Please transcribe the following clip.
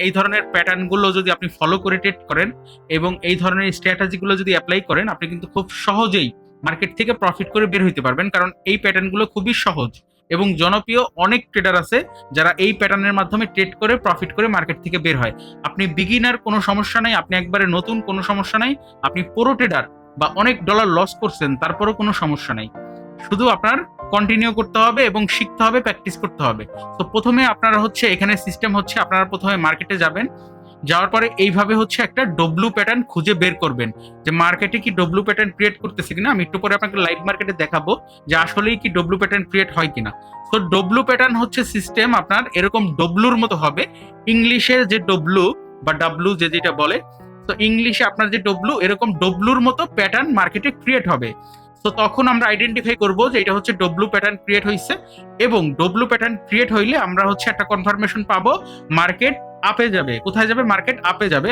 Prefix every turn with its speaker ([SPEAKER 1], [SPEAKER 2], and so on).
[SPEAKER 1] এই ধরনের প্যাটার্নগুলো যদি আপনি ফলো করে ট্রেড করেন এবং এই ধরনের স্ট্র্যাটেজিগুলো যদি অ্যাপ্লাই করেন, আপনি কিন্তু খুব সহজেই মার্কেট থেকে প্রফিট করে বের হইতে পারবেন, কারণ এই প্যাটার্নগুলো খুবই সহজ এবং জনপ্রিয়। অনেক ট্রেডার আছে যারা এই প্যাটার্নের মাধ্যমে ট্রেড করে প্রফিট করে মার্কেট থেকে বের হয়। আপনি বিগিনার, কোনো সমস্যা নাই, আপনি একবারে নতুন, কোনো সমস্যা নাই, আপনি প্রো ট্রেডার বা অনেক ডলার লস করছেন, তারপরেও কোনো সমস্যা নাই। শুধু আপনার কন্টিনিউ করতে হবে এবং শিখতে হবে, প্র্যাকটিস করতে হবে। তো প্রথমে আপনারা হচ্ছে এখানে সিস্টেম হচ্ছে আপনারা প্রথমে মার্কেটে যাবেন, যাওয়ার পরে এইভাবে হচ্ছে একটা ডব্লু প্যাটার্ন খুঁজে বের করবেন যে মার্কেটে কি ডব্লু প্যাটার্ন ক্রিয়েট করতেছে কিনা। আমি একটু পরে আপনাকে লাইভ মার্কেটে দেখাবো যে আসলেই কি ডব্লু প্যাটার্ন ক্রিয়েট হয় কিনা। তো ডব্লু প্যাটার্ন হচ্ছে সিস্টেম আপনার এরকম ডব্লুর মতো হবে। ইংলিশের যে ডব্লু বা ডাব্লু যে যেটা বলে, তো ইংলিশে আপনার যে ডব্লু, এরকম ডব্লুর মতো প্যাটার্ন মার্কেটে ক্রিয়েট হবে। তো তখন আমরা আইডেন্টিফাই করব যে এটা হচ্ছে ডব্লু প্যাটার্ন ক্রিয়েট হয়েছে, এবং ডব্লু প্যাটার্ন ক্রিয়েট হইলে আমরা হচ্ছে একটা কনফার্মেশন পাবো মার্কেট আপে যাবে। কোথায় যাবে? মার্কেট আপে যাবে।